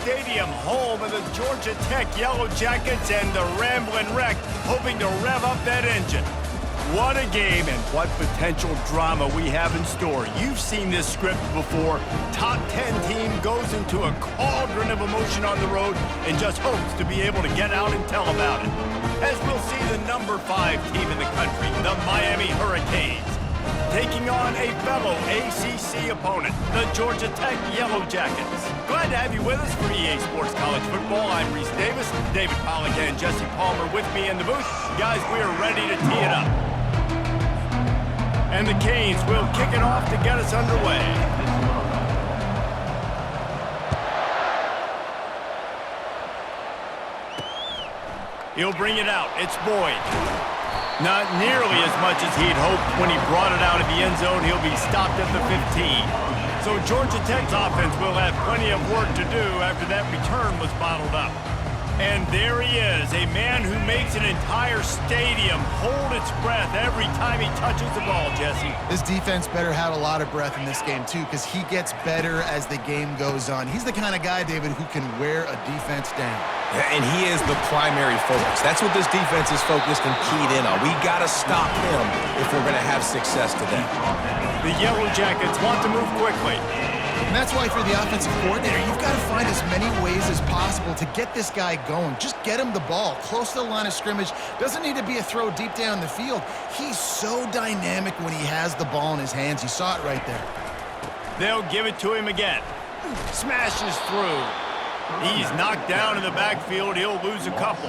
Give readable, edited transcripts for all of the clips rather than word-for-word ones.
Stadium, home of the Georgia Tech Yellow Jackets and the Ramblin' Wreck, hoping to rev up that engine. What a game and what potential drama we have in store. You've seen this script before. Top 10 team goes into a cauldron of emotion on the road and just hopes to be able to get out and tell about it. As we'll see the number 5 team in the country, the Miami Hurricanes, taking on a fellow ACC opponent, the Georgia Tech Yellow Jackets. Glad to have you with us for EA Sports College Football. I'm Reese Davis, David Pollack and Jesse Palmer with me in the booth. Guys, we are ready to tee it up. And the Canes will kick it off to get us underway. He'll bring it out. It's Boyd. Not nearly as much as he'd hoped when he brought it out of the end zone. He'll be stopped at the 15. So Georgia Tech's offense will have plenty of work to do after that return was bottled up. And there he is, a man who makes an entire stadium hold its breath every time he touches the ball, Jesse. This defense better have a lot of breath in this game, too, because he gets better as the game goes on. He's the kind of guy, David, who can wear a defense down. Yeah, and he is the primary focus. That's what this defense is focused and keyed in on. We got to stop him if we're going to have success today. The Yellow Jackets want to move quickly. And that's why for the offensive coordinator, you've got to find as many ways as possible to get this guy going. Just get him the ball close to the line of scrimmage. Doesn't need to be a throw deep down the field. He's so dynamic when he has the ball in his hands. You saw it right there. They'll give it to him again. Smashes through. He's knocked down in the backfield. He'll lose a couple.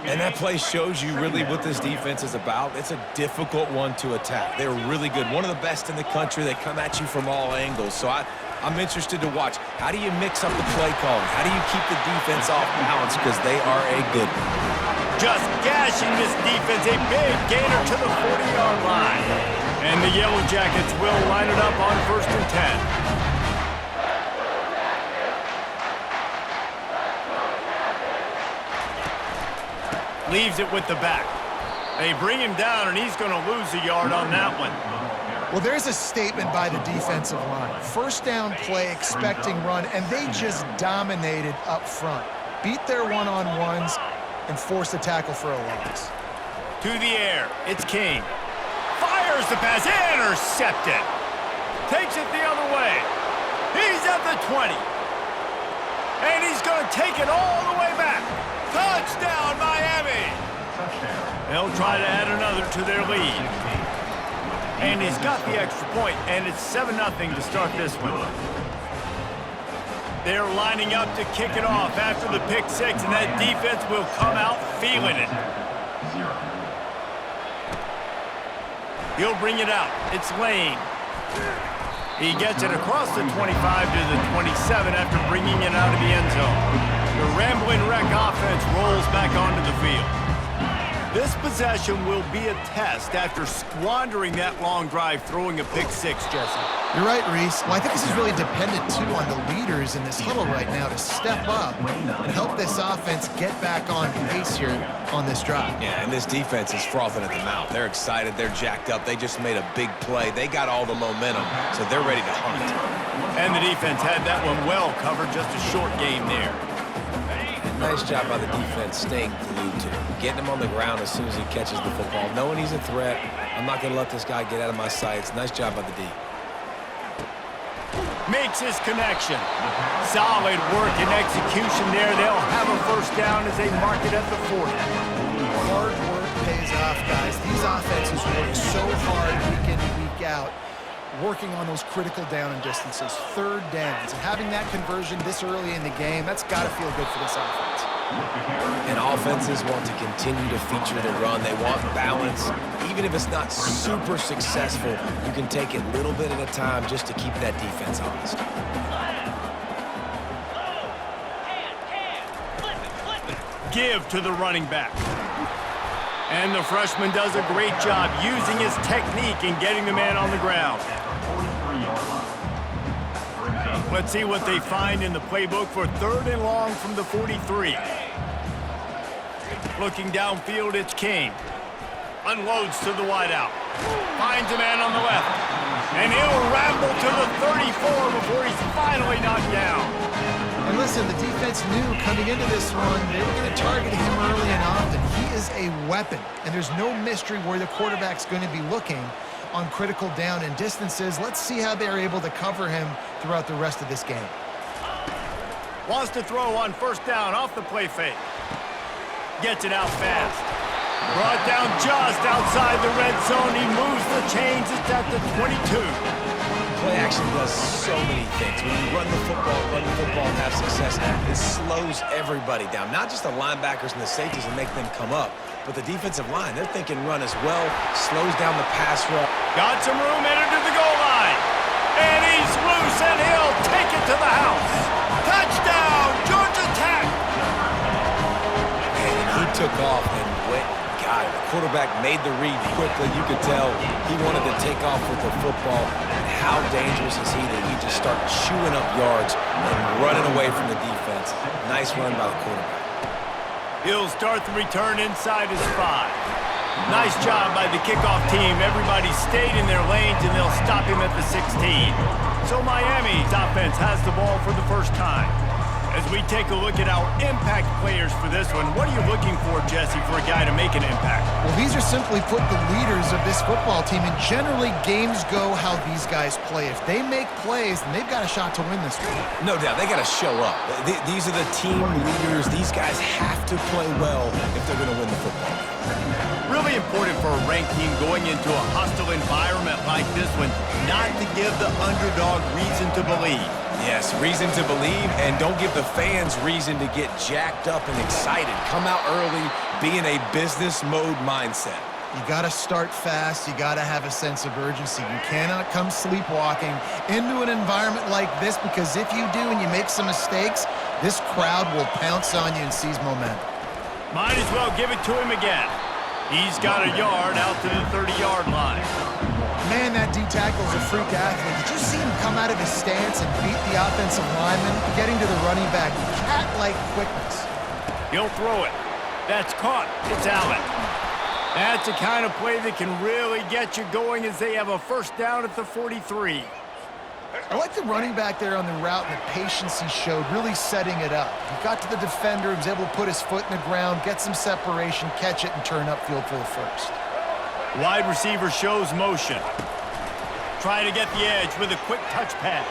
And that play shows you really what this defense is about. It's a difficult one to attack. They're really good. One of the best in the country. They come at you from all angles. So I'm interested to watch. How do you mix up the play calling? How do you keep the defense off balance? Because they are a good one. Just gashing this defense. A big gainer to the 40-yard line. And the Yellow Jackets will line it up on 1st and 10. Leaves it with the back. They bring him down, and he's going to lose a yard on that one. Well, there's a statement by the defensive line. First down play, expecting run, and they just dominated up front. Beat their one-on-ones and forced a tackle for a loss. To the air, it's King. Fires the pass, intercepted. Takes it the other way. He's at the 20. And he's going to take it all the way back. Touchdown, Miami! They'll try to add another to their lead. And he's got the extra point, and it's 7-0 to start this one. They're lining up to kick it off after the pick six, and that defense will come out feeling it. He'll bring it out. It's Lane. He gets it across the 25 to the 27 after bringing it out of the end zone. The Ramblin' Wreck offense rolls back onto the field. This possession will be a test after squandering that long drive throwing a pick six, Jesse. You're right, Reese. Well, I think this is really dependent, too, on the leaders in this huddle right now to step up and help this offense get back on pace here on this drive. Yeah, and this defense is frothing at the mouth. They're excited. They're jacked up. They just made a big play. They got all the momentum, so they're ready to hunt. And the defense had that one well covered, just a short game there. Nice job by the defense staying glued to him, getting him on the ground as soon as he catches the football, knowing he's a threat. I'm not going to let this guy get out of my sights. Nice job by the D. Makes his connection. Solid work and execution there. They'll have a first down as they mark it at the 40. Hard work pays off, guys. These offenses work so hard week in and week out, working on those critical down and distances, third downs, and having that conversion this early in the game, that's got to feel good for this offense. And offenses want to continue to feature the run. They want balance. Even if it's not super successful, you can take it little bit at a time just to keep that defense honest. Give to the running back. And the freshman does a great job using his technique and getting the man on the ground. Let's see what they find in the playbook for 3rd and long from the 43. Looking downfield, it's King. Unloads to the wideout. Finds a man on the left. And he'll ramble to the 34 before he's finally knocked down. And listen, listen, the defense knew coming into this one, they were going to target him early and often. He is a weapon, and there's no mystery where the quarterback's going to be looking on critical down and distances. Let's see how they're able to cover him throughout the rest of this game. Wants to throw on first down off the play fake. Gets it out fast. Brought down just outside the red zone. He moves the chains. It's at the 22. Play action does so many things. When you run the football, and have success, it slows everybody down. Not just the linebackers and the safeties and make them come up, but the defensive line. They're thinking run as well. Slows down the pass rush. Got some room, entered to the goal line. And he's loose, and he'll take it to the house. Touchdown, Georgia Tech! And he took off and went. God, the quarterback made the read quickly. You could tell he wanted to take off with the football. And how dangerous is he that he just started chewing up yards and running away from the defense. Nice run by the quarterback. He'll start the return inside his 5. Nice job by the kickoff team. Everybody stayed in their lanes, and they'll stop him at the 16. So Miami's offense has the ball for the first time. As we take a look at our impact players for this one, what are you looking for, Jesse, for a guy to make an impact? Well, these are simply put the leaders of this football team, and generally games go how these guys play. If they make plays, then they've got a shot to win this one. No doubt. They got to show up. These are the team leaders. These guys have to play well if they're going to win the football. Really important for a ranked team going into a hostile environment like this one, not to give the underdog reason to believe. Yes, reason to believe, and don't give the fans reason to get jacked up and excited. Come out early, be in a business mode mindset. You got to start fast. You got to have a sense of urgency. You cannot come sleepwalking into an environment like this, because if you do and you make some mistakes, this crowd will pounce on you and seize momentum. Might as well give it to him again. He's got a yard out to the 30-yard line. Man, that D-tackle's a freak athlete. Did you see him come out of his stance and beat the offensive lineman, getting to the running back? Cat-like quickness. He'll throw it. That's caught. It's Allen. That's the kind of play that can really get you going, as they have a first down at the 43. I like the running back there on the route and the patience he showed, really setting it up. He got to the defender, he was able to put his foot in the ground, get some separation, catch it, and turn upfield for the first. Wide receiver shows motion. Trying to get the edge with a quick touch pass.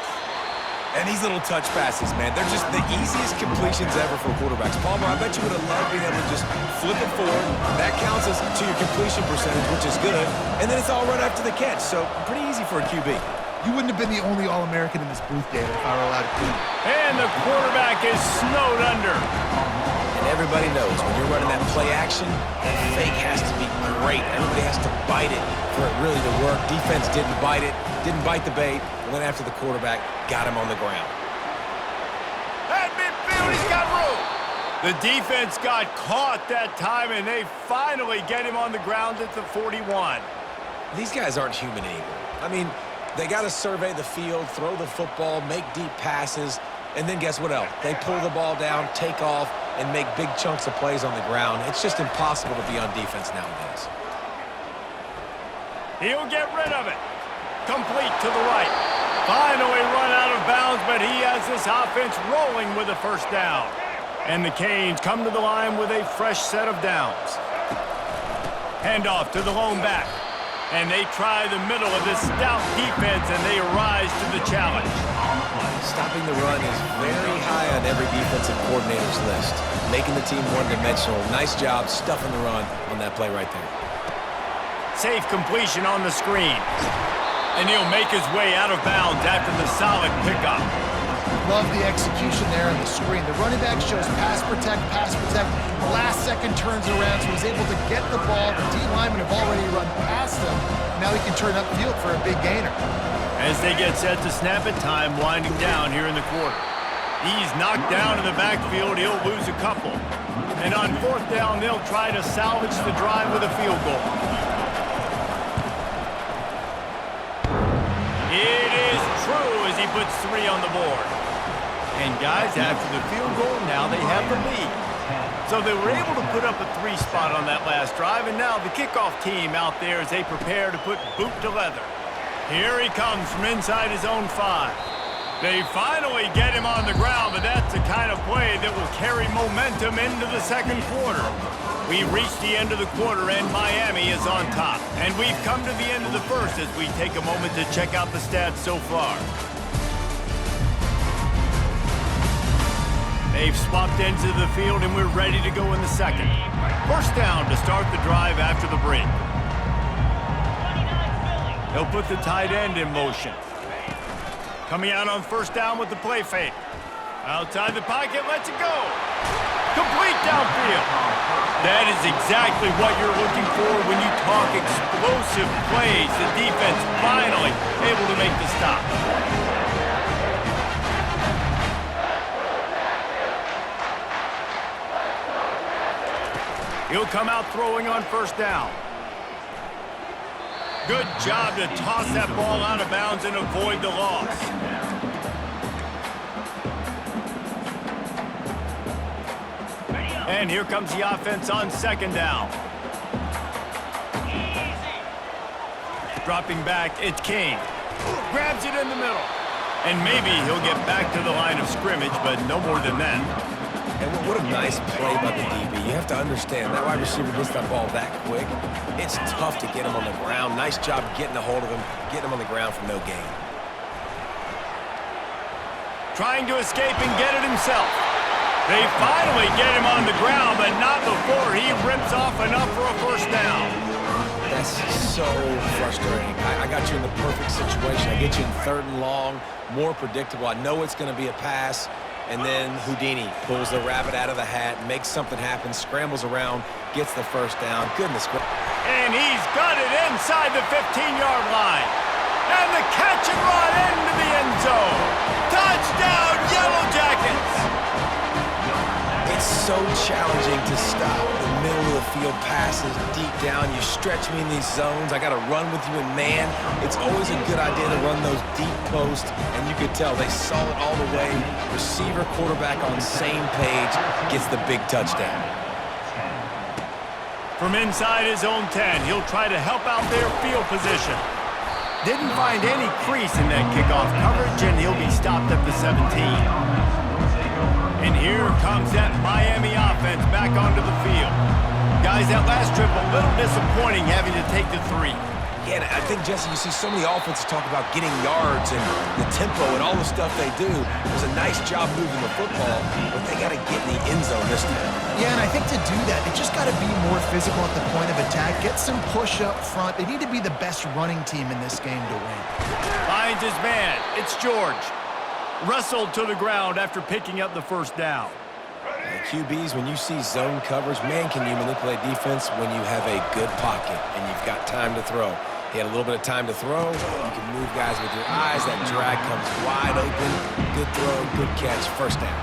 And these little touch passes, man, they're just the easiest completions ever for quarterbacks. Palmer, I bet you would have loved being able to just flip it forward. That counts as to your completion percentage, which is good. And then it's all right after the catch, so pretty easy for a QB. You wouldn't have been the only All-American in this booth, David, if I were allowed to plead. And the quarterback is snowed under. And everybody knows when you're running that play action, that fake has to be great. Everybody has to bite it for it really to work. Defense didn't bite it, didn't bite the bait, went after the quarterback, got him on the ground. At midfield, he's got room. The defense got caught that time, and they finally get him on the ground at the 41. These guys aren't human anymore. I mean, they got to survey the field, throw the football, make deep passes, and then guess what else? They pull the ball down, take off, and make big chunks of plays on the ground. It's just impossible to be on defense nowadays. He'll get rid of it. Complete to the right. Finally run out of bounds, but he has this offense rolling with a first down. And the Canes come to the line with a fresh set of downs. Handoff to the lone back. And they try the middle of this stout defense, and they rise to the challenge. Stopping the run is very high on every defensive coordinator's list. Making the team one-dimensional. Nice job stuffing the run on that play right there. Safe completion on the screen. And he'll make his way out of bounds after the solid pickup. Love the execution there on the screen. The running back shows pass protect. Last second turns around, so he's able to get the ball. The D-linemen have already run past him. Now he can turn upfield for a big gainer. As they get set to snap it, time winding down here in the quarter. He's knocked down in the backfield. He'll lose a couple. And on fourth down, they'll try to salvage the drive with a field goal. It is true as he puts 3 on the board. And guys, after the field goal, now they have the lead. So they were able to put up a 3 spot on that last drive, and now the kickoff team out there as they prepare to put boot to leather. Here he comes from inside his own 5. They finally get him on the ground, but that's the kind of play that will carry momentum into the second quarter. We reached the end of the quarter, and Miami is on top. And we've come to the end of the first as we take a moment to check out the stats so far. They've swapped ends of the field, and we're ready to go in the second. First down to start the drive after the break. They'll put the tight end in motion. Coming out on first down with the play fake. Outside the pocket, lets it go. Complete downfield. That is exactly what you're looking for when you talk explosive plays. The defense finally able to make the stop. He'll come out throwing on first down. Good job to toss that ball out of bounds and avoid the loss. And here comes the offense on second down. Dropping back, it's King. Grabs it in the middle. And maybe he'll get back to the line of scrimmage, but no more than that. And what a nice play by the DB. You have to understand, that wide receiver gets that ball that quick. It's tough to get him on the ground. Nice job getting a hold of him, getting him on the ground for no gain. Trying to escape and get it himself. They finally get him on the ground, but not before he rips off enough for a first down. That's so frustrating. I got you in the perfect situation. I get you in third and long, more predictable. I know it's going to be a pass. And then Houdini pulls the rabbit out of the hat, makes something happen, scrambles around, gets the first down. Goodness gracious. And he's got it inside the 15-yard line. And the catch and run into the end zone. Touchdown, Yellow Jackets! It's so challenging to stop the middle of the field passes deep down. You stretch me in these zones. I got to run with you in man. It's always a good idea to run those deep posts, and you could tell they saw it all the way. Receiver, quarterback on the same page, gets the big touchdown. From inside his own 10, he'll try to help out their field position. Didn't find any crease in that kickoff coverage, and he'll be stopped at the 17. And here comes that Miami offense back onto the field. Guys, that last trip a little disappointing having to take the 3. Yeah, and I think, Jesse, you see so many offenses talk about getting yards and the tempo and all the stuff they do. It was a nice job moving the football, but they got to get in the end zone this time. Yeah, and I think to do that, they just got to be more physical at the point of attack, get some push up front. They need to be the best running team in this game to win. Finds his man. It's George. Wrestled to the ground after picking up the first down. QBs, when you see zone coverage, man, can you manipulate defense when you have a good pocket and you've got time to throw. He had a little bit of time to throw. You can move guys with your eyes. That drag comes wide open. Good throw, good catch, first down.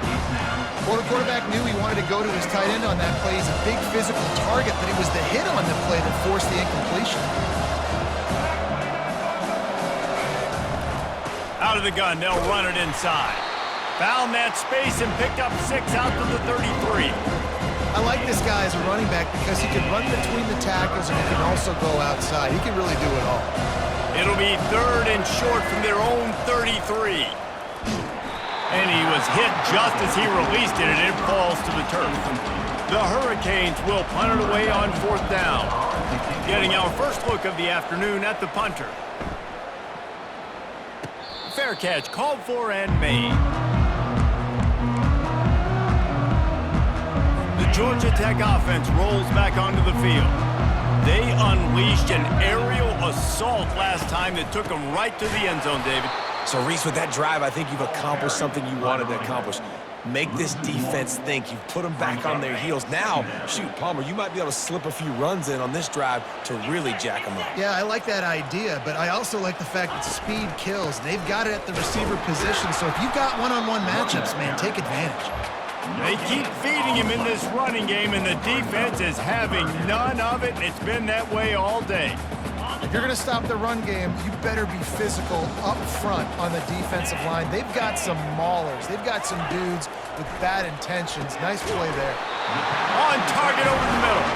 Well, the quarterback knew he wanted to go to his tight end on that play. He's a big physical target, but it was the hit on the play that forced the incompletion. Out of the gun, they'll run it inside. Found that space and picked up 6 out to the 33. I like this guy as a running back because he can run between the tackles and he can also go outside. He can really do it all. It'll be 3rd and short from their own 33. And he was hit just as he released it, and it falls to the turf. The Hurricanes will punt it away on 4th down. Getting our first look of the afternoon at the punter. Fair catch called for and made. The Georgia Tech offense rolls back onto the field. They unleashed an aerial assault last time that took them right to the end zone, David. So, Reese, with that drive, I think you've accomplished something you wanted to accomplish. Make this defense think. You've put them back on their heels. Now, shoot, Palmer, you might be able to slip a few runs in on this drive to really jack them up. Yeah, I like that idea, but I also like the fact that speed kills. They've got it at the receiver position, so if you've got one-on-one matchups, man, take advantage. They keep feeding him in this running game, and the defense is having none of it, and it's been that way all day. If you're going to stop the run game, you better be physical up front on the defensive line. They've got some maulers. They've got some dudes with bad intentions. Nice play there. On target over the middle.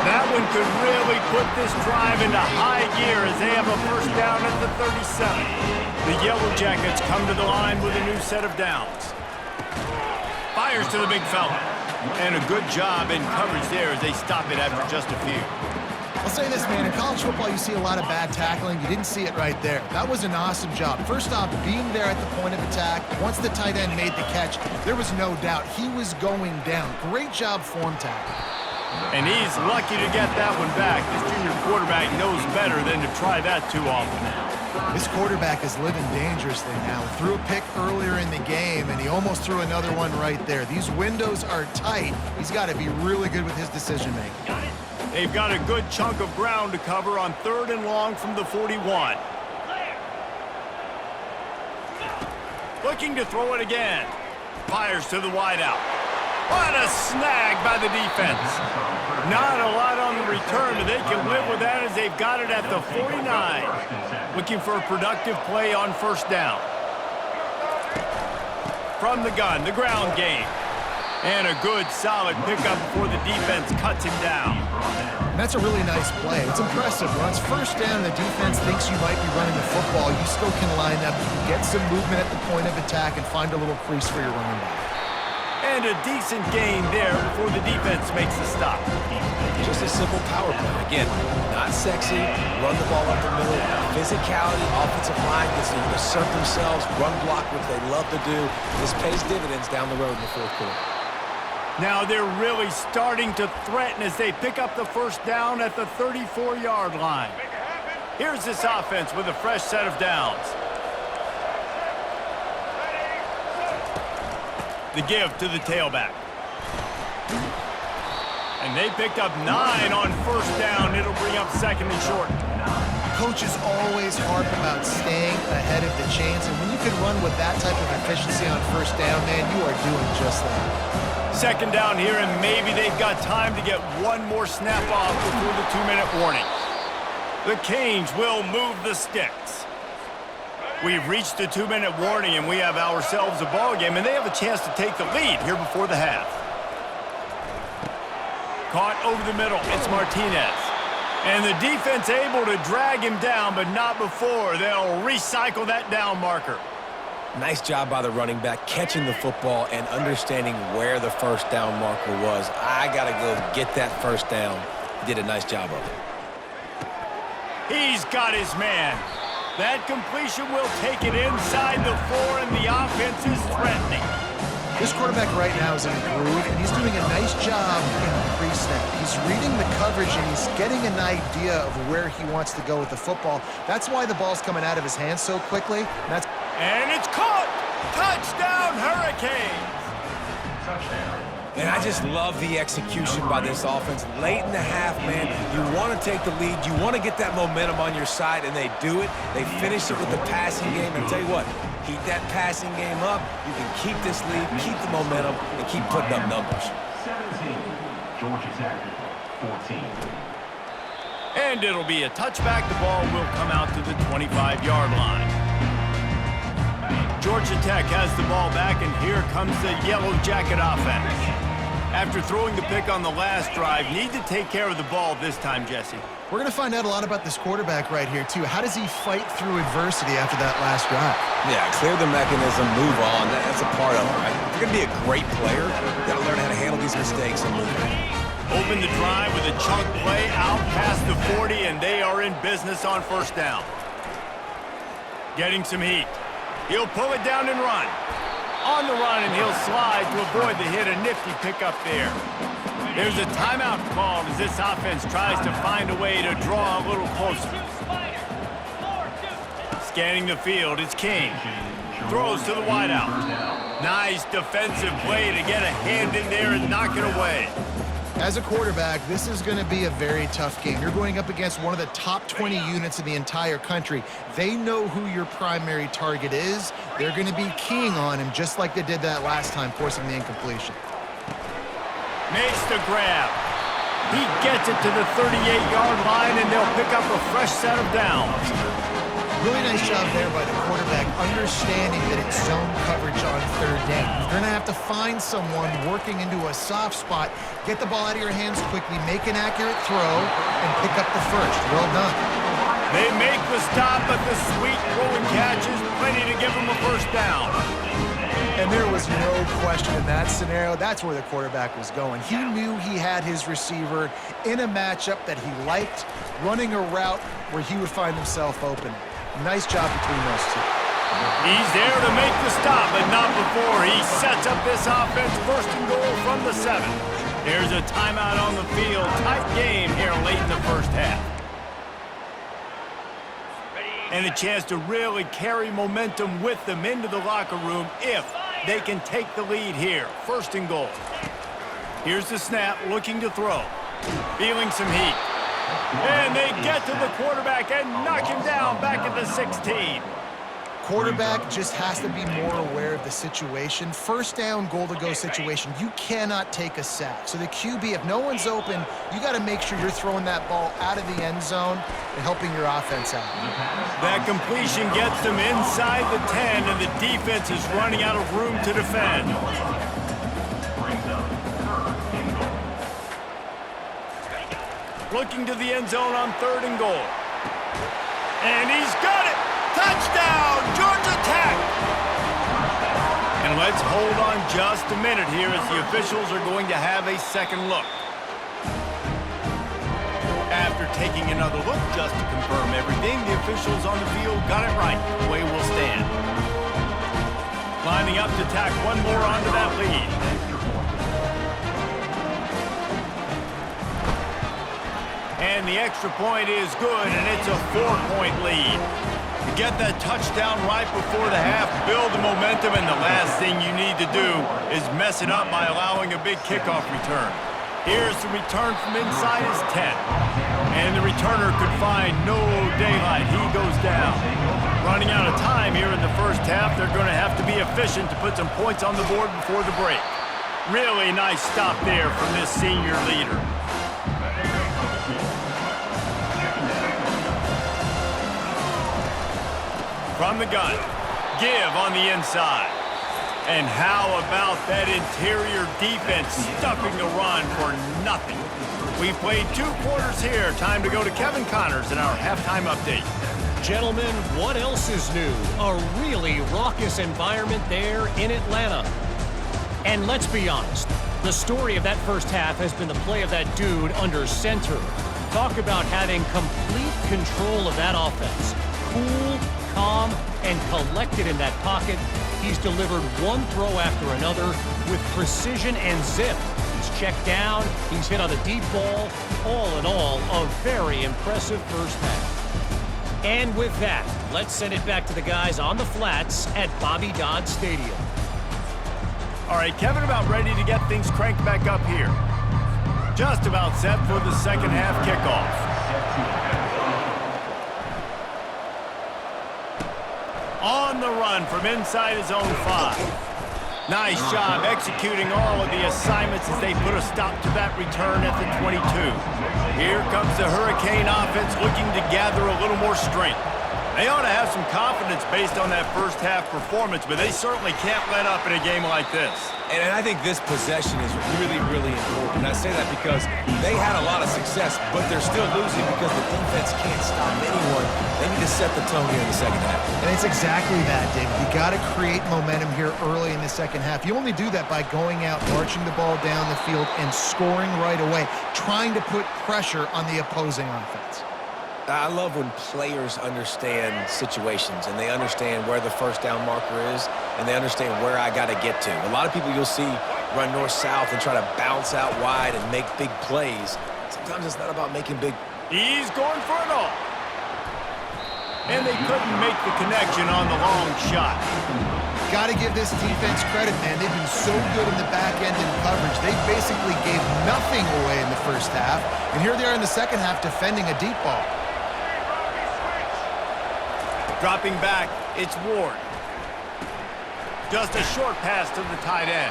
That one could really put this drive into high gear as they have a first down at the 37. The Yellow Jackets come to the line with a new set of downs. Fires to the big fella. And a good job in coverage there as they stop it after just a few. I'll say this, man. In college football, you see a lot of bad tackling. You didn't see it right there. That was an awesome job. First off, being there at the point of attack. Once the tight end made the catch, there was no doubt he was going down. Great job form tackling. And he's lucky to get that one back. This junior quarterback knows better than to try that too often. This quarterback is living dangerously now. Threw a pick earlier in the game, and he almost threw another one right there. These windows are tight. He's got to be really good with his decision-making. They've got a good chunk of ground to cover on 3rd and long from the 41. Looking to throw it again. Fires to the wideout. What a snag by the defense. Not a lot on the return, but they can live with that as they've got it at the 49. Looking for a productive play on first down. From the gun, the ground game. And a good, solid pickup before the defense cuts him down. That's a really nice play. It's impressive. Once first down, the defense thinks you might be running the football. You still can line up, you can get some movement at the point of attack, and find a little crease for your running back. And a decent gain there before the defense makes the stop. Just a simple power play. Again, not sexy, run the ball up the middle, physicality, offensive line gets to assert themselves, run block, which they love to do. This pays dividends down the road in the 4th quarter. Now they're really starting to threaten as they pick up the first down at the 34-yard line. Here's this offense with a fresh set of downs. The give to the tailback. And they picked up 9 on first down. It'll bring up 2nd and short. Coaches always harp about staying ahead of the chains, and when you can run with that type of efficiency on first down, man, you are doing just that. 2nd down here, and maybe they've got time to get one more snap off before the 2-minute warning. The Canes will move the sticks. We've reached the 2-minute warning, and we have ourselves a ball game, and they have a chance to take the lead here before the half. Caught over the middle. It's Martinez. And the defense able to drag him down, but not before. They'll recycle that down marker. Nice job by the running back, catching the football and understanding where the first down marker was. I got to go get that first down. He did a nice job of it. He's got his man. That completion will take it inside the 4, and the offense is threatening. This quarterback right now is in a groove, and he's doing a nice job in the pre-snap. He's reading the coverage, and he's getting an idea of where he wants to go with the football. That's why the ball's coming out of his hands so quickly. And it's caught! Touchdown, Hurricanes! And I just love the execution by this offense. Late in the half, man, you want to take the lead. You want to get that momentum on your side, and they do it. They finish it with the passing game. And I'll tell you what, keep that passing game up. You can keep this lead, keep the momentum, and keep putting up numbers. 17, Georgia Tech, 14. And it'll be a touchback. The ball will come out to the 25-yard line. Georgia Tech has the ball back, and here comes the Yellow Jacket offense. After throwing the pick on the last drive, need to take care of the ball this time, Jesse. We're going to find out a lot about this quarterback right here, too. How does he fight through adversity after that last drive? Yeah, clear the mechanism, move on. That's a part of it, right? If you're going to be a great player, you've got to learn how to handle these mistakes and move on. Open the drive with a chunk play out past the 40, and they are in business on first down. Getting some heat. He'll pull it down and run. On the run, and he'll slide to avoid the hit. A nifty pickup there. There's a timeout called as this offense tries to find a way to draw a little closer. Scanning the field, it's King. Throws to the wideout. Nice defensive play to get a hand in there and knock it away. As a quarterback, this is going to be a very tough game. You're going up against one of the top 20 units in the entire country. They know who your primary target is. They're going to be keying on him just like they did that last time, forcing the incompletion. Makes the grab. He gets it to the 38-yard line, and they'll pick up a fresh set of downs. Really nice job there by the quarterback, understanding that it's zone coverage on third down. You're going to have to find someone working into a soft spot, get the ball out of your hands quickly, make an accurate throw, and pick up the first. Well done. They make the stop, but the sweet throwing catch is plenty to give them a first down. And there was no question in that scenario. That's where the quarterback was going. He knew he had his receiver in a matchup that he liked, running a route where he would find himself open. Nice job between those two. He's there to make the stop, but not before he sets up this offense first and goal from the 7. There's a timeout on the field. Tight game here late in the first half. And a chance to really carry momentum with them into the locker room if they can take the lead here. First and goal. Here's the snap, looking to throw. Feeling some heat. And they get to the quarterback and knock him down back at the 16. Quarterback just has to be more aware of the situation. First down, goal-to-go situation. You cannot take a sack. So the QB, if no one's open, you got to make sure you're throwing that ball out of the end zone and helping your offense out. That completion gets them inside the 10, and the defense is running out of room to defend. Looking to the end zone on third and goal. And he's got it! Touchdown, Georgia Tech! And let's hold on just a minute here as the officials are going to have a second look. After taking another look just to confirm everything, the officials on the field got it right. The way will stand. Lining up to tack one more onto that lead. And the extra point is good, and it's a 4-point lead. To get that touchdown right before the half, build the momentum, and the last thing you need to do is mess it up by allowing a big kickoff return. Here's the return from inside his 10. And the returner could find no daylight. He goes down. Running out of time here in the first half, they're going to have to be efficient to put some points on the board before the break. Really nice stop there from this senior leader. From the gun, give on the inside. And how about that interior defense stuffing the run for nothing? We've played 2 quarters here. Time to go to Kevin Connors in our halftime update. Gentlemen, what else is new? A really raucous environment there in Atlanta. And let's be honest, the story of that first half has been the play of that dude under center. Talk about having complete control of that offense. Cool, calm, and collected in that pocket. He's delivered one throw after another with precision and zip. He's checked down, he's hit on a deep ball. All in all, a very impressive first half. And with that, let's send it back to the guys on the flats at Bobby Dodd Stadium. All right, Kevin, about ready to get things cranked back up here. Just about set for the second half kickoff. On the run from inside his own 5. Nice job executing all of the assignments as they put a stop to that return at the 22. Here comes the Hurricane offense looking to gather a little more strength. They ought to have some confidence based on that first half performance, but they certainly can't let up in a game like this. And I think this possession is really, really important. I say that because they had a lot of success, but they're still losing because the defense can't stop anyone. They need to set the tone here in the second half. And it's exactly that, David. You got to create momentum here early in the second half. You only do that by going out, marching the ball down the field, and scoring right away, trying to put pressure on the opposing offense. I love when players understand situations and they understand where the first down marker is and they understand where I got to get to. A lot of people you'll see run north-south and try to bounce out wide and make big plays. Sometimes it's not about making big. He's going for it all. And they couldn't make the connection on the long shot. Got to give this defense credit, man. They've been so good in the back end in coverage. They basically gave nothing away in the first half. And here they are in the second half defending a deep ball. Dropping back, it's Ward. Just a short pass to the tight end.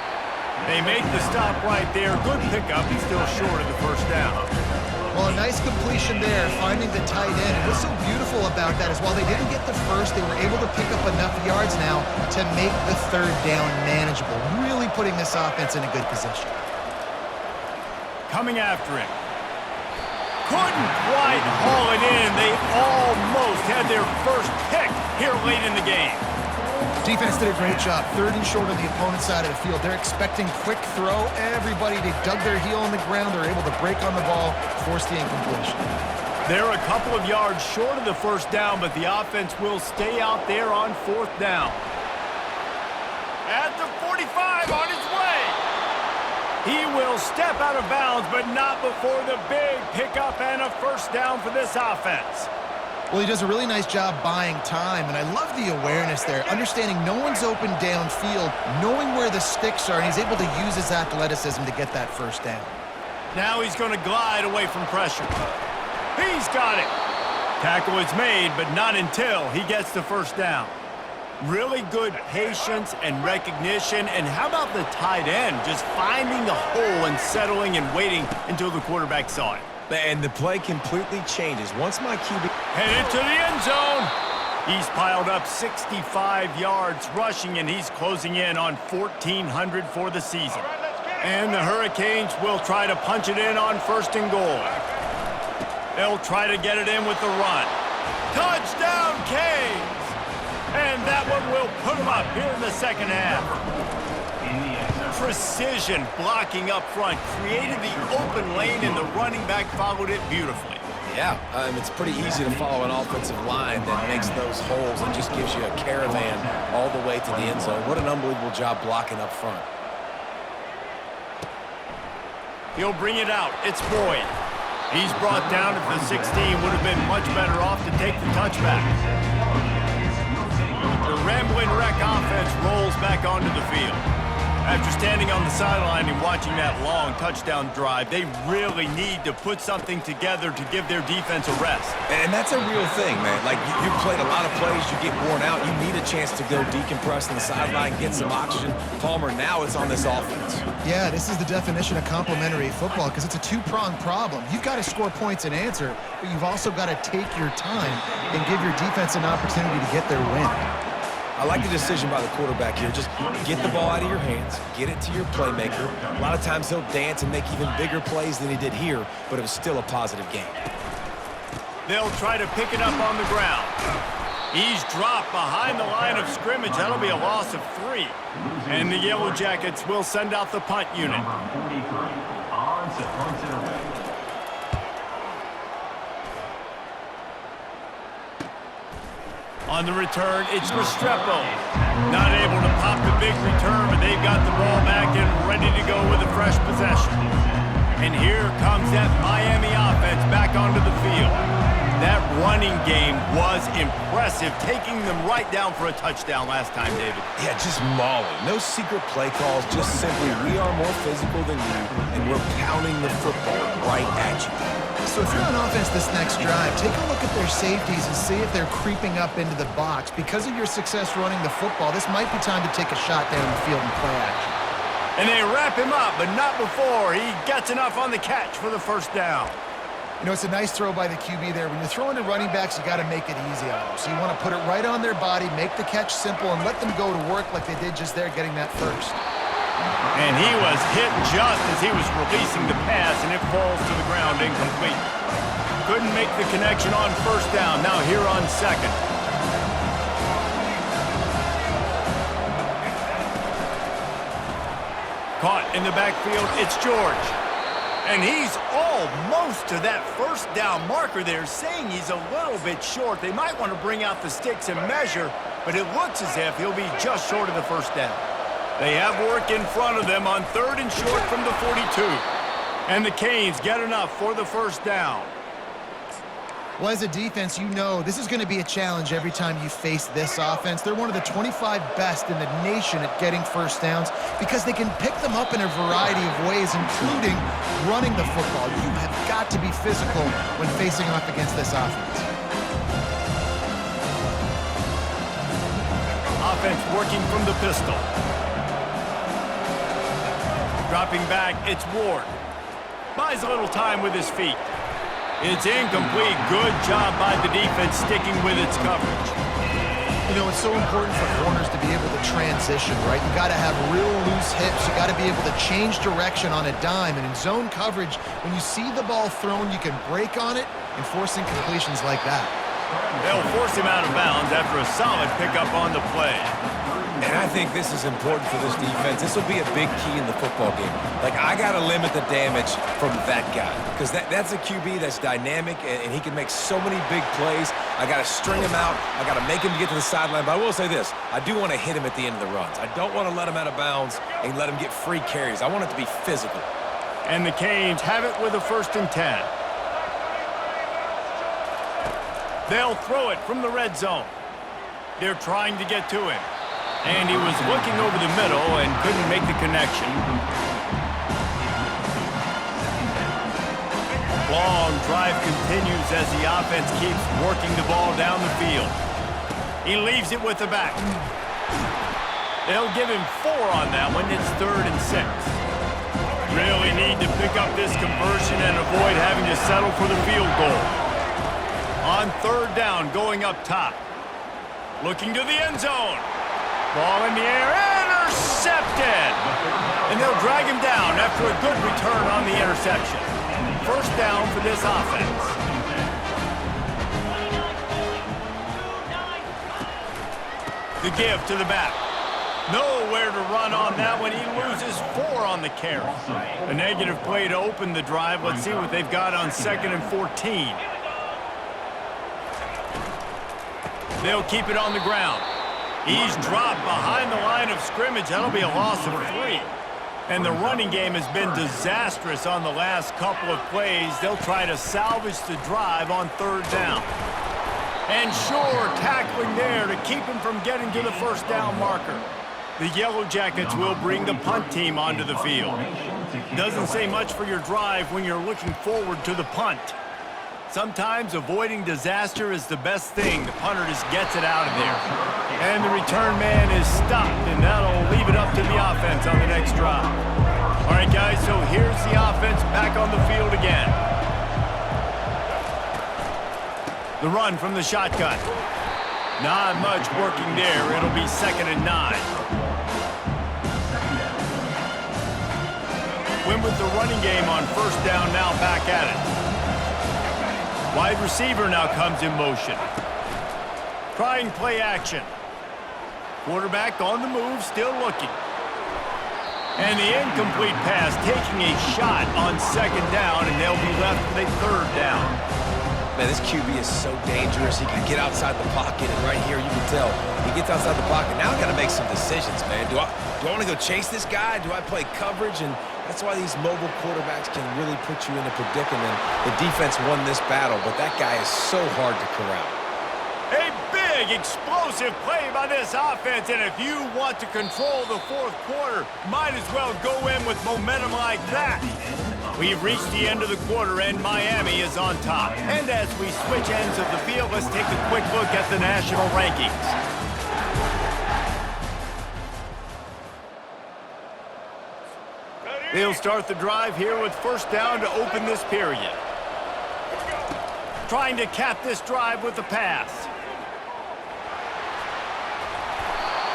They make the stop right there. Good pickup. He's still short of the first down. Well, a nice completion there, finding the tight end. And what's so beautiful about that is while they didn't get the first, they were able to pick up enough yards now to make the third down manageable, really putting this offense in a good position. Coming after him. Couldn't quite haul it in. They almost had their first pick here late in the game. Defense did a great job. Third and short on the opponent's side of the field. They're expecting quick throw. Everybody, they dug their heel on the ground. They're able to break on the ball, force the incompletion. They're a couple of yards short of the first down, but the offense will stay out there on fourth down. At the 45, on his way. He will step out of bounds, but not before the big pickup and a first down for this offense. Well, he does a really nice job buying time, and I love the awareness there, understanding no one's open downfield, knowing where the sticks are, and he's able to use his athleticism to get that first down. Now he's going to glide away from pressure. He's got it. Tackle is made, but not until he gets the first down. Really good patience and recognition, and how about the tight end just finding the hole and settling and waiting until the quarterback saw it. And the play completely changes. Once my QB... Headed to the end zone. He's piled up 65 yards rushing, and he's closing in on 1,400 for the season. And the Hurricanes will try to punch it in on first and goal. They'll try to get it in with the run. Touchdown, Canes! And that one will put them up here in the second half. Precision blocking up front created the open lane, and the running back followed it beautifully. Yeah, it's pretty easy to follow an offensive line that makes those holes and just gives you a caravan all the way to the end zone. What an unbelievable job blocking up front. He'll bring it out. It's Boyd. He's brought down at the 16. Would have been much better off to take the touchback. The Ramblin' Wreck offense rolls back onto the field. After standing on the sideline and watching that long touchdown drive, they really need to put something together to give their defense a rest. And that's a real thing, man. Like, you played a lot of plays, you get worn out, you need a chance to go decompress on the sideline, get some oxygen. Palmer, now it's on this offense. Yeah, this is the definition of complementary football because it's a two-pronged problem. You've got to score points and answer, but you've also got to take your time and give your defense an opportunity to get their win. I like the decision by the quarterback here. Just get the ball out of your hands, get it to your playmaker. A lot of times he'll dance and make even bigger plays than he did here, but it was still a positive game. They'll try to pick it up on the ground. He's dropped behind the line of scrimmage. That'll be a loss of 3. And the Yellow Jackets will send out the punt unit. Number 43, on to punt it away. On the return, it's Restrepo. Not able to pop the big return, but they've got the ball back and ready to go with a fresh possession. And here comes that Miami offense back onto the field. That running game was impressive, taking them right down for a touchdown last time, David. Yeah, just mauling. No secret play calls, just simply we are more physical than you, and we're pounding the football right at you. So if you're on offense this next drive, take a look at their safeties and see if they're creeping up into the box. Because of your success running the football, this might be time to take a shot down the field and play action. And they wrap him up, but not before he gets enough on the catch for the first down. You know, it's a nice throw by the QB there. When you're throwing to running backs, you got to make it easy on them. So you want to put it right on their body, make the catch simple, and let them go to work like they did just there, getting that first. And he was hit just as he was releasing the pass, and it falls to the ground incomplete. Couldn't make the connection on first down. Now here on second. Caught in the backfield, it's George. And he's almost to that first down marker there, saying he's a little bit short. They might want to bring out the sticks and measure, but it looks as if he'll be just short of the first down. They have work in front of them on third and short from the 42. And the Canes get enough for the first down. Well, as a defense, you know this is going to be a challenge every time you face this offense. They're one of the 25 best in the nation at getting first downs because they can pick them up in a variety of ways, including running the football. You have got to be physical when facing off against this offense. Offense working from the pistol. Dropping back, it's Ward. Buys a little time with his feet. It's incomplete. Good job by the defense sticking with its coverage. You know, it's so important for corners to be able to transition, right? You got to have real loose hips. You got to be able to change direction on a dime. And in zone coverage, when you see the ball thrown, you can break on it and force incompletions like that. They'll force him out of bounds after a solid pickup on the play. And I think this is important for this defense. This will be a big key in the football game. Like, I got to limit the damage from that guy because that's a QB that's dynamic, and he can make so many big plays. I got to string him out. I got to make him get to the sideline. But I will say this. I do want to hit him at the end of the runs. I don't want to let him out of bounds and let him get free carries. I want it to be physical. And the Canes have it with a 1st and 10. They'll throw it from the red zone. They're trying to get to him. And he was looking over the middle and couldn't make the connection. Long drive continues as the offense keeps working the ball down the field. He leaves it with the back. They'll give him 4 on that one. It's 3rd and 6. Really need to pick up this conversion and avoid having to settle for the field goal. On 3rd down, going up top. Looking to the end zone. Ball in the air, intercepted! And they'll drag him down after a good return on the interception. 1st down for this offense. The give to the back. Nowhere to run on that one. He loses 4 on the carry. A negative play to open the drive. Let's see what they've got on 2nd and 14. They'll keep it on the ground. He's dropped behind the line of scrimmage. That'll be a loss of 3. And the running game has been disastrous on the last couple of plays. They'll try to salvage the drive on 3rd down. And sure, tackling there to keep him from getting to the 1st down marker. The Yellow Jackets will bring the punt team onto the field. Doesn't say much for your drive when you're looking forward to the punt. Sometimes avoiding disaster is the best thing. The punter just gets it out of there. And the return man is stopped, and that'll leave it up to the offense on the next drive. All right, guys, so here's the offense back on the field again. The run from the shotgun. Not much working there. It'll be 2nd and 9. Win with the running game on 1st down, now back at it. Wide receiver now comes in motion. Trying play action. Quarterback on the move, still looking. And the incomplete pass, taking a shot on 2nd down, and they'll be left with a 3rd down. Man, this QB is so dangerous. He can get outside the pocket, and right here you can tell he gets outside the pocket. Now I got to make some decisions, man. Do I want to go chase this guy? Do I play coverage? And that's why these mobile quarterbacks can really put you in a predicament. The defense won this battle, but that guy is so hard to corral. A big, explosive play by this offense, and if you want to control the 4th quarter, might as well go in with momentum like that. We've reached the end of the quarter, and Miami is on top. And as we switch ends of the field, let's take a quick look at the national rankings. They'll start the drive here with 1st down to open this period. Trying to cap this drive with the pass.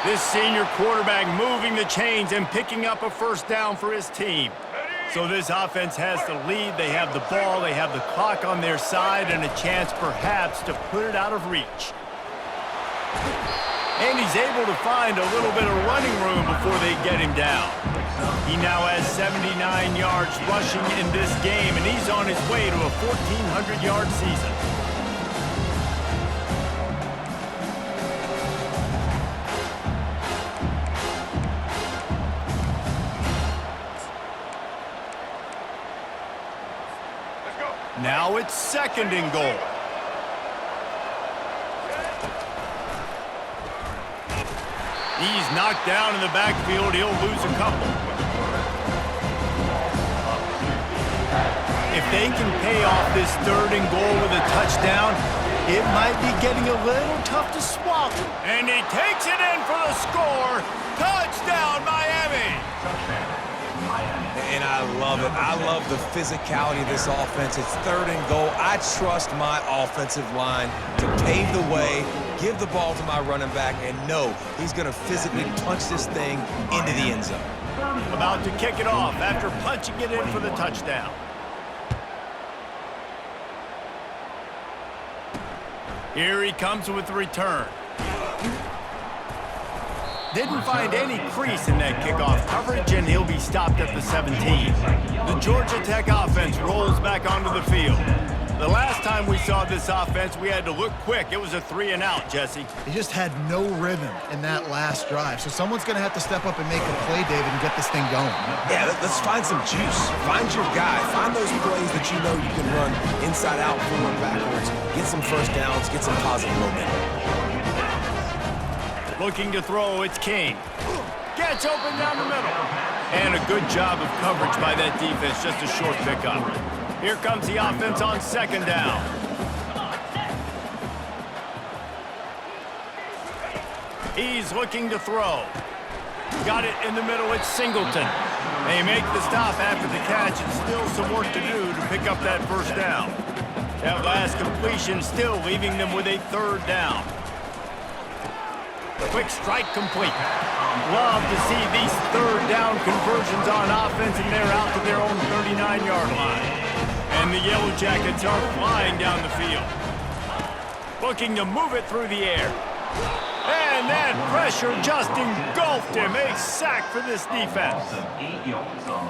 This senior quarterback moving the chains and picking up a 1st down for his team. So this offense has the lead. They have the ball. They have the clock on their side and a chance perhaps to put it out of reach. And he's able to find a little bit of running room before they get him down. He now has 79 yards rushing in this game, and he's on his way to a 1,400-yard season. Now it's 2nd and goal. He's knocked down in the backfield. He'll lose a couple. If they can pay off this 3rd and goal with a touchdown, it might be getting a little tough to swallow. And he takes it in for the score. Touchdown, Miami! And I love love it. I love the physicality of this offense. It's 3rd and goal. I trust my offensive line to pave the way, give the ball to my running back, and know he's going to physically punch this thing into the end zone. About to kick it off after punching it in for the touchdown. Here he comes with the return. Didn't find any crease in that kickoff coverage, and he'll be stopped at the 17. The Georgia Tech offense rolls back onto the field. The last time we saw this offense, we had to look quick. It was a 3-and-out, Jesse. They just had no rhythm in that last drive. So someone's going to have to step up and make a play, David, and get this thing going. Yeah, let's find some juice. Find your guy. Find those plays that you know you can run inside out, forward, backwards. Get some first downs. Get some positive momentum. Looking to throw, it's King. Gets open down the middle. And a good job of coverage by that defense, just a short pickup. Here comes the offense on 2nd down. He's looking to throw. Got it in the middle, it's Singleton. They make the stop after the catch, and still some work to do to pick up that first down. That last completion still leaving them with a 3rd down. Quick strike complete. Love to see these 3rd down conversions on offense, and they're out to their own 39-yard line. And the Yellow Jackets are flying down the field. Looking to move it through the air. And that pressure just engulfed him. A sack for this defense.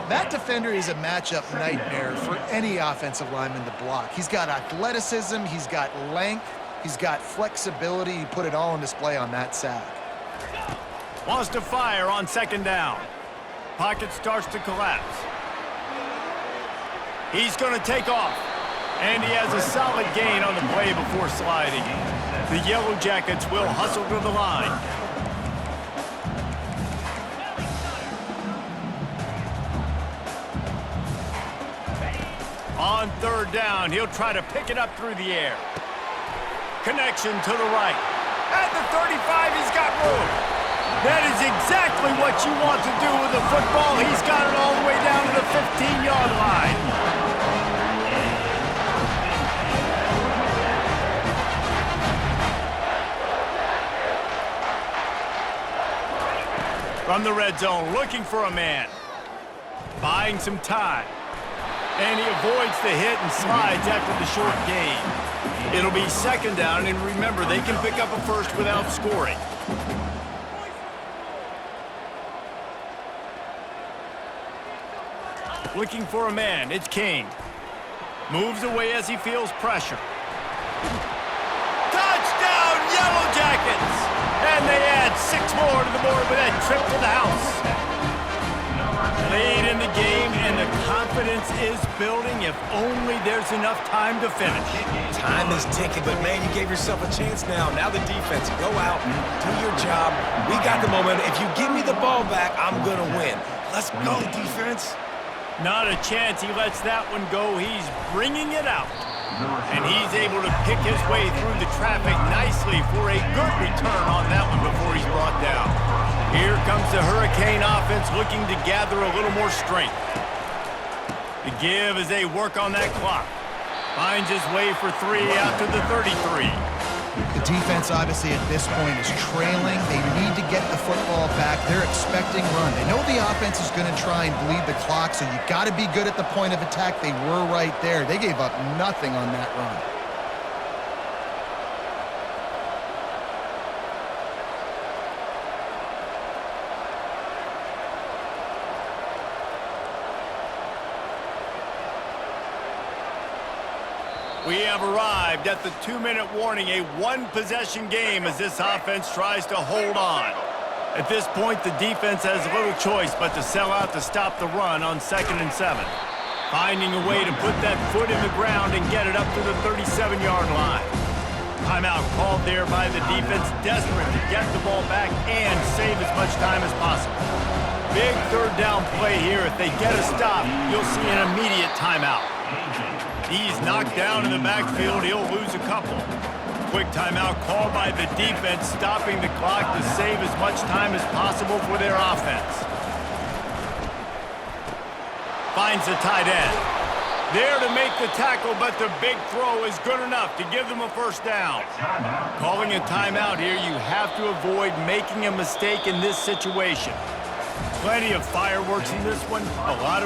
That defender is a matchup nightmare for any offensive lineman to block. He's got athleticism, he's got length, he's got flexibility. He put it all on display on that sack. Wants to fire on 2nd down. Pocket starts to collapse. He's going to take off. And he has a solid gain on the play before sliding. The Yellow Jackets will hustle to the line. On 3rd down, he'll try to pick it up through the air. Connection to the right. At the 35, he's got room. That is exactly what you want to do with the football. He's got it all the way down to the 15-yard line. From the red zone, looking for a man. Buying some time. And he avoids the hit and slides after the short gain. It'll be 2nd down, and remember, they can pick up a first without scoring. Looking for a man, it's King. Moves away as he feels pressure. Touchdown, Yellow Jackets! And they add 6 more to the board with that trip to the house. Late in the game, and the confidence is building if only there's enough time to finish. Time is ticking, but man, you gave yourself a chance now. Now the defense, go out and do your job. We got the momentum. If you give me the ball back, I'm going to win. Let's go, defense. Not a chance he lets that one go. He's bringing it out. And he's able to pick his way through the traffic nicely for a good return on that one before he's brought down. Here comes the Hurricane offense looking to gather a little more strength. The give as they work on that clock. Finds his way for 3 out to the 33. The defense, obviously, at this point is trailing. They need to get the football back. They're expecting run. They know the offense is going to try and bleed the clock, so you got to be good at the point of attack. They were right there. They gave up nothing on that run. We have arrived at the 2-minute warning, a 1-possession game as this offense tries to hold on. At this point, the defense has little choice but to sell out to stop the run on 2nd and 7. Finding a way to put that foot in the ground and get it up to the 37-yard line. Timeout called there by the defense, desperate to get the ball back and save as much time as possible. Big 3rd down play here. If they get a stop, you'll see an immediate timeout. He's knocked down in the backfield. He'll lose a couple. Quick timeout called by the defense, stopping the clock to save as much time as possible for their offense. Finds the tight end. There to make the tackle, but the big throw is good enough to give them a first down. Calling a timeout here, you have to avoid making a mistake in this situation. Plenty of fireworks in this one. A lot of